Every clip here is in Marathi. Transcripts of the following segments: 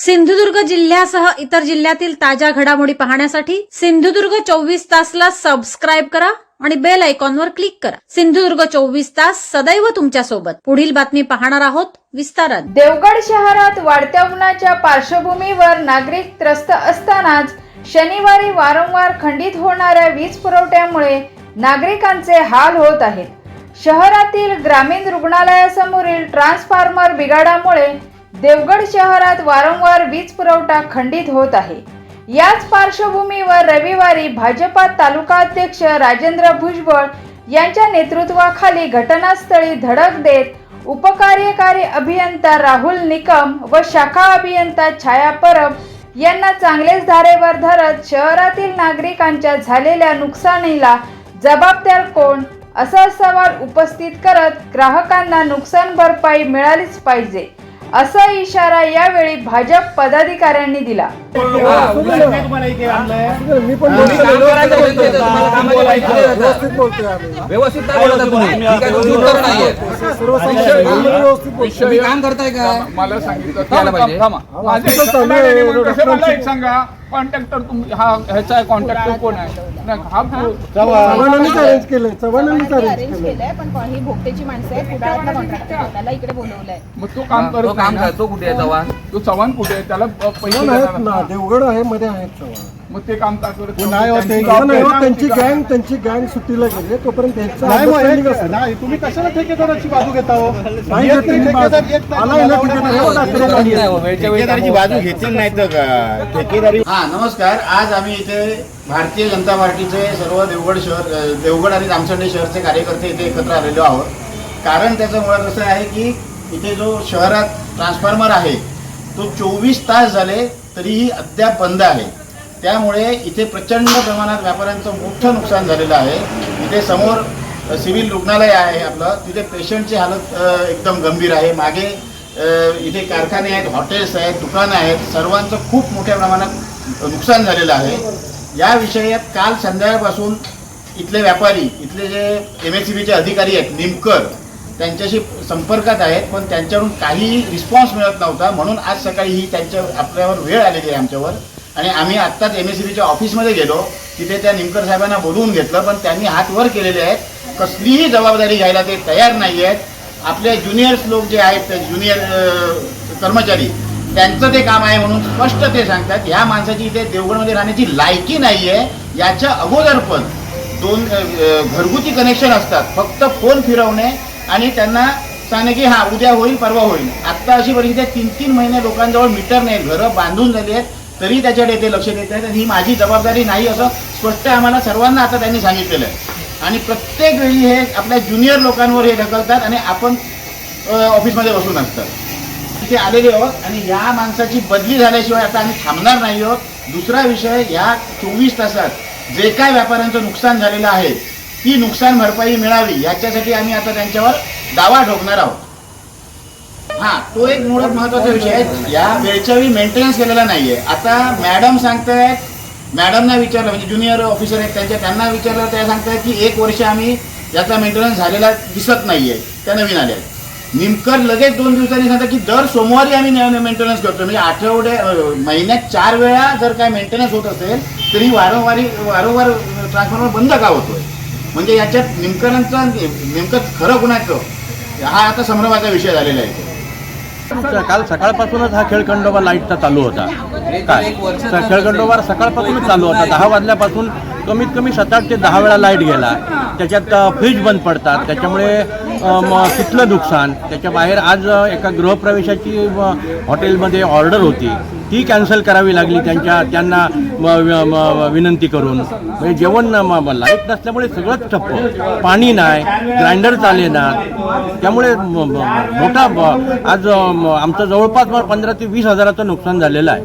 सिंधुदुर्ग जिल्ह्यासह इतर जिल्ह्यातील ताज्या घडामोडी पाहण्यासाठी सिंधुदुर्ग 24 तासला सबस्क्राईब करा आणि बेल आयकॉनवर क्लिक करा। सिंधुदुर्ग 24 तास सदैव तुमच्या सोबत। पुढील बातमी पाहणार आहोत विस्तारात। देवगड शहरात वाढत्या उन्हाच्या पार्श्वभूमीवर नागरिक त्रस्त असतानाच शनिवारी वारंवार खंडित होणाऱ्या वीज पुरवठ्यामुळे नागरिकांचे हाल होत आहेत। शहरातील ग्रामीण रुग्णालयासमोरील ट्रान्सफॉर्मर बिघाडामुळे देवगड शहरात वारंवार वीज पुरवठा खंडित होत आहे। याच पार्श्वभूमीवर रविवारी भाजपा तालुका अध्यक्ष राजेंद्र भुजबळ यांच्या नेतृत्वाखाली घटनास्थळी धडक देत उपकार्यकारी अभियंता राहुल निकम व शाखा अभियंता छाया परब यांना चांगलेच धारेवर धरत शहरातील नागरिकांच्या झालेल्या नुकसानीला जबाबदार कोण असा सवाल उपस्थित करत ग्राहकांना नुकसान भरपाई मिळालीच पाहिजे असा इशारा यावेळी भाजप पदाधिकाऱ्यांनी दिला। कॉन्ट्रॅक्टर ह्याचा कॉन्ट्रॅक्टर कोण आहे? चव्हाणांनीच अरेंज केलंय, चव्हाणांनीच अरेंज केलंय, पण ही भोगतेची माणसं आहे, कुठला कॉन्ट्रॅक्टर त्याला इकडे बोलवलंय। मग तो काम करत नाही. तो कुठे आहे चव्हाण? तो चव्हाण कुठे आहे? त्याला पैसे चव्हाण आहेत देणार ना, ना. देवगड आहे मध्ये आहेत चव्हाण। मग ते काम का करत नाही नाही? होत, त्यांची गँग सुट्टीला गेली, तोपर्यंत त्यांचं pending असतं. नाही, तुम्ही कशाला ठेकेदाराची बाजू घेता हो? नाही घेत नाही, ठेकेदार येत नाही. आला ना ठेकेदार, हे बघा, ठेकेदाराची बाजू घेतली नाही तर का? ठेकेदारी हा नमस्कार। आज आम्ही इथे भारतीय जनता पार्टीचे सर्व देवगड आणि जामसंडे शहरचे कार्यकर्ते इथे एकत्र आलेलो आहोत। कारण त्याचं मुळात असं आहे की इथे जो शहरात ट्रान्सफॉर्मर आहे तो 24 तास झाले तरीही अद्याप बंद आहे। त्यामुळे इथे प्रचंड प्रमाणात व्यापाऱ्यांचं मोठं नुकसान झालेलं आहे। इथे समोर सिव्हिल रुग्णालय आहे आपलं, तिथे पेशंटची हालत एकदम गंभीर आहे। मागे इथे कारखाने आहेत, हॉटेल्स आहेत, दुकानं आहेत, सर्वांचं खूप मोठ्या प्रमाणात नुकसान झालेलं आहे। या विषयात काल संध्याकाळपासून इथले व्यापारी, इथले जे MSCBचे अधिकारी आहेत निमकर, त्यांच्याशी संपर्कात आहेत, पण त्यांच्याकडून काही रिस्पॉन्स मिळत नव्हता। म्हणून आज सकाळी ही आपल्यावर वेळ आलेली आहे आमच्यावर, आणि आम्ही आत्ताच MSCBच्या ऑफिसमध्ये गेलो, तिथे त्या निमकर साहेबांना बोलवून घेतलं, पण त्यांनी हात वर केलेले आहेत। कसलीही जबाबदारी घ्यायला ते तयार नाही आहेत। आपले ज्युनियर्स लोक जे आहेत, ते ज्युनियर कर्मचारी, त्यांचं ते काम आहे म्हणून स्पष्ट ते सांगतात। ह्या माणसाची इथे देवगडमध्ये राहण्याची लायकी नाही आहे। याच्या अगोदर पण 2 घरगुती कनेक्शन असतात, फक्त फोन फिरवणे आणि त्यांना सांगणे की हां उद्या होईल, परवा होईल। आत्ता अशी परिस्थिती आहे, 3-3 महिने लोकांजवळ मीटर नाही, घरं बांधून झाली आहेत, तरी त्याच्याकडे ते लक्ष देत नाहीत। ही माझी जबाबदारी नाही असं स्पष्ट आम्हाला सर्वांना आता त्यांनी सांगितलेलं आहे। आणि प्रत्येक वेळी हे आपल्या ज्युनियर लोकांवर हे ढकलतात आणि आपण ऑफिसमध्ये बसून असतात। इथे आलेले आहोत आणि या माणसाची बदली झाल्याशिवाय आता आम्ही थांबणार नाही आहोत। दुसरा विषय, या 24 तासात जे काय व्यापाऱ्यांचं नुकसान झालेलं आहे ती नुकसान भरपाई मिळावी याच्यासाठी आम्ही आता त्यांच्यावर दावा ठोकणार आहोत। हां, तो एक मुळात महत्त्वाचा विषय आहे। या वेळच्या वेळी मेंटेनन्स केलेला नाही आहे। आता मॅडम सांगतायत, मॅडमना विचारलं, म्हणजे ज्युनियर ऑफिसर आहेत त्यांना विचारलं, त्या सांगतायत की 1 वर्ष आम्ही याचा मेंटेनन्स झालेला दिसत नाही आहे, त्या नवीन आल्या आहेत। निमकर लगेच 2 दिवसांनी सांगतात की दर सोमवारी आम्ही मेंटेनन्स करतो, म्हणजे महिन्यात 4 वेळा जर काय मेंटेनन्स होत असेल तरी वारंवार ट्रान्सफॉर्मर बंद का होतोय? म्हणजे याच्यात निमकरांचं नेमकं खरं कुणाचं, हा आता संभ्रमाचा विषय झालेला आहे। काल सकाळपासूनच हा खेळखंडोबा लाईटचा चालू होता। काय खेळखंडोबा सकाळपासूनच चालू होता, 10 वाजल्यापासून कमीत कमी 7-8 ते 10 वेळा लाईट गेला। त्याच्यात फ्रीज बंद पडतात, त्याच्यामुळे तिथलं नुकसान। त्याच्या बाहेर आज एका गृहप्रवेशाची हॉटेलमध्ये ऑर्डर होती, ती कॅन्सल करावी लागली त्यांना विनंती करून। म्हणजे जेवण लाईट नसल्यामुळे सगळंच ठप्प, पाणी नाही, ग्राइंडर चालेना, त्यामुळे मोठा आज आमचं जवळपास 15 ते 20 हजाराचं नुकसान झालेलं आहे।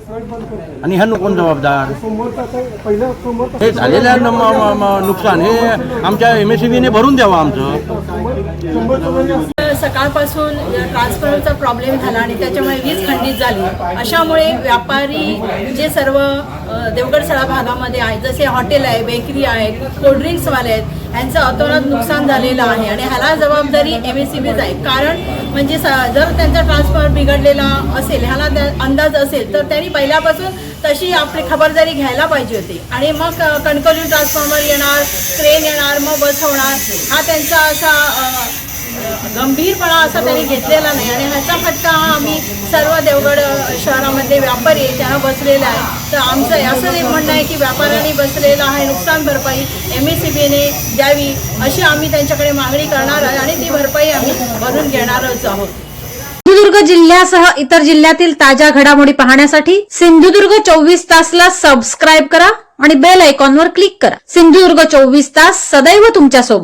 आणि ह्या कोण जबाबदार? हे झालेलं नुकसान हे आमच्या MSCBने भरून द्यावं आमचं। सकाळपासून ट्रान्सफॉर्मरचा प्रॉब्लेम झाला आणि त्याच्यामुळे वीज खंडित झाली। अशामुळे व्यापारी जे सर्व देवगड सळा भागामध्ये आहेत, जसे हॉटेल आहे, बेकरी आहेत, कोल्ड्रिंक्सवाले आहेत, ह्यांचं अतोनात नुकसान झालेलं आहे आणि ह्याला जबाबदारी MSEBीच आहे. कारण म्हणजे जर त्यांचा ट्रान्सफॉर्मर बिघडलेला असेल, ह्याला अंदाज असेल तर त्यांनी पहिल्यापासून तशी आपली खबरदारी घ्यायला पाहिजे होती आणि मग कणकवली ट्रान्सफॉर्मर येणार, क्रेन येणार, मग बसवणार, हा त्यांचा असा गंभीरपणा असा त्यांनी घेतलेला नाही आणि ह्याचा फटका हा आम्ही सर्व देवगड शहरामध्ये व्यापारी आहे त्यांना बसलेला आहे. तर आमचं असं एक म्हणणं आहे की व्यापाऱ्यांनी बसलेलं आहे नुकसान भरपाई MSEBीने द्यावी अशी आम्ही त्यांच्याकडे मागणी करणार आहे आणि ती भरपाई आम्ही भरून घेणारच आहोत. सिंधुदुर्ग जिल्ह्यासह इतर जिल्ह्यातील ताज्या घडामोडी पाहण्यासाठी सिंधुदुर्ग 24 तासला सबस्क्राईब करा आणि बेल आयकॉनवर क्लिक करा. सिंधुदुर्ग 24 तास सदैव तुमच्या सोबत.